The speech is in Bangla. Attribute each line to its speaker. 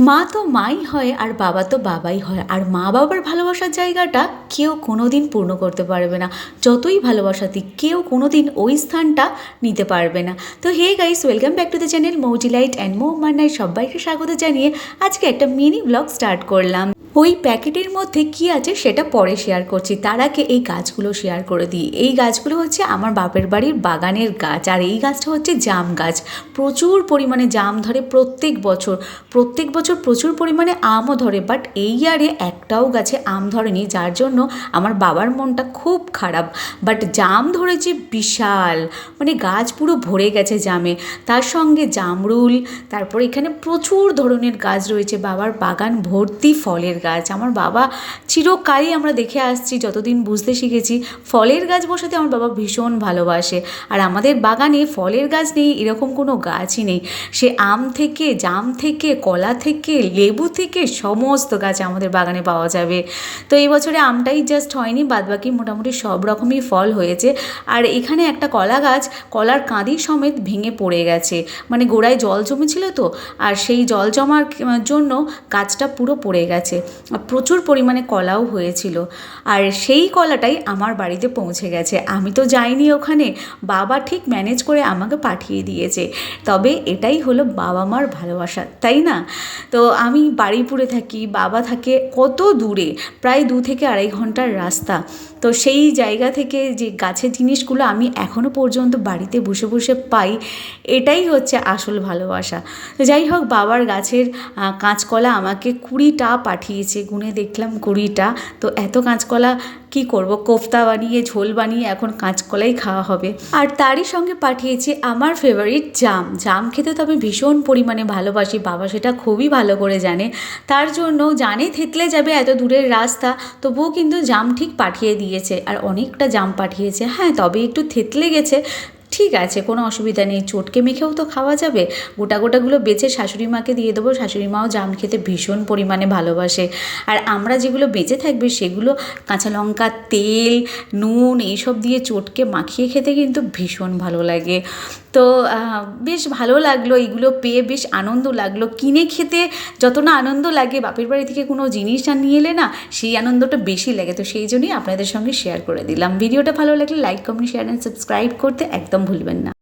Speaker 1: মা তো মাই হয় আর বাবা তো বাবাই হয়, আর মা বাবার ভালোবাসার জায়গাটা কেউ কোনো দিন পূর্ণ করতে পারবে না। যতই ভালোবাসা দিক, কেউ কোনো দিন ওই স্থানটা নিতে পারবে না। তো hey guys, welcome back to the channel Mou delight and Mou মান্নায় সবাইকে স্বাগত জানিয়ে আজকে একটা মিনি ব্লগ স্টার্ট করলাম। ওই প্যাকেটের মধ্যে কি আছে সেটা পরে শেয়ার করছি, তার আগে এই গাছগুলো শেয়ার করে দিই। এই গাছগুলো হচ্ছে আমার বাপের বাড়ির বাগানের গাছ, আর এই গাছটা হচ্ছে জাম গাছ। প্রচুর পরিমাণে জাম ধরে প্রত্যেক বছর প্রচুর পরিমাণে আমও ধরে, বাট এই ইয়ারে একটাও গাছে আম ধরেনি, যার জন্য আমার বাবার মনটা খুব খারাপ। বাট জাম ধরেছে বিশাল, মানে গাছ পুরো ভরে গেছে জামে, তার সঙ্গে জামরুল, তারপর এখানে প্রচুর ধরনের গাছ রয়েছে। বাবার বাগান ভর্তি ফলের গাছ। আমার বাবা চিরকালই আমরা দেখে আসছি, যতদিন বুঝতে শিখেছি, ফলের গাছ বসাতে আমার বাবা ভীষণ ভালোবাসে। আর আমাদের বাগানে ফলের গাছ নেই এরকম কোনো গাছই নেই। সে আম থেকে, জাম থেকে, কলা থেকে, লেবু থেকে সমস্ত গাছ আমাদের বাগানে পাওয়া যাবে। তো এই বছরে আমটাই জাস্ট হয়নি, বাদবাকি মোটামুটি সব রকমই ফল হয়েছে। আর এখানে একটা কলা গাছ, কলার কাঁদি সমেত ভেঙে পড়ে গেছে, মানে গোড়ায় জল জমেছিল তো, আর সেই জল জমার জন্য গাছটা পুরো পড়ে গেছে। প্রচুর পরিমাণে কলাও হয়েছিল, আর সেই কলাটাই আমার বাড়িতে পৌঁছে গেছে। আমি তো যাইনি ওখানে, বাবা ঠিক ম্যানেজ করে আমাকে পাঠিয়ে দিয়েছে। তবে এটাই হলো বাবা মার ভালোবাসা, তাই না? তো আমি বারুইপুরে থাকি, বাবা থাকে কত দূরে, প্রায় 2 থেকে 2.5 ঘন্টার রাস্তা। তো সেই জায়গা থেকে যে গাছের জিনিসগুলো আমি এখনও পর্যন্ত বাড়িতে বসে বসে পাই, এটাই হচ্ছে আসল ভালোবাসা। তো যাই হোক, বাবার গাছের কাঁচকলা আমাকে 20টা পাঠিয়েছে, গুনে দেখলাম 20টা। তো এত কাঁচকলা কি করব, কোফতা বানিয়ে, ঝোল বানিয়ে এখন কাঁচকলাই খাওয়া হবে। আর তারই সঙ্গে পাঠিয়েছে আমার ফেভারিট জাম। জাম খেতে তো আমি ভীষণ পরিমাণে ভালোবাসি, বাবা সেটা খুবই ভালো করে জানে। তার জন্য জানে থেতলে যাবে এত দূরের রাস্তা, তবুও কিন্তু জাম ঠিক পাঠিয়ে দিয়েছে, আর অনেকটা জাম পাঠিয়েছে। হ্যাঁ, তবে একটু থেতলে গেছে, ঠিক আছে, কোনো অসুবিধা নেই, চটকে মেখেও তো খাওয়া যাবে। গোটাগুলো বেছে শাশুড়ি মাকে দিয়ে দেবো, শাশুড়ি মাও জাম খেতে ভীষণ পরিমাণে ভালোবাসে। আর আমরা যেগুলো বেঁচে থাকবে সেগুলো কাঁচা লঙ্কা, তেল, নুন এইসব দিয়ে চটকে মাখিয়ে খেতে কিন্তু ভীষণ ভালো লাগে। তো বেশ ভালো লাগলো, এইগুলো পেয়ে বেশ আনন্দ লাগলো। কিনে খেতে যত না আনন্দ লাগে, বাপের বাড়ি থেকে কোনো জিনিস নিয়ে এলে না, সেই আনন্দটা বেশি লাগে। তো সেই জন্যই আপনাদের সঙ্গে শেয়ার করে দিলাম। ভিডিওটা ভালো লাগলে like, comment, share and subscribe করতে একদম ভুলবেন না।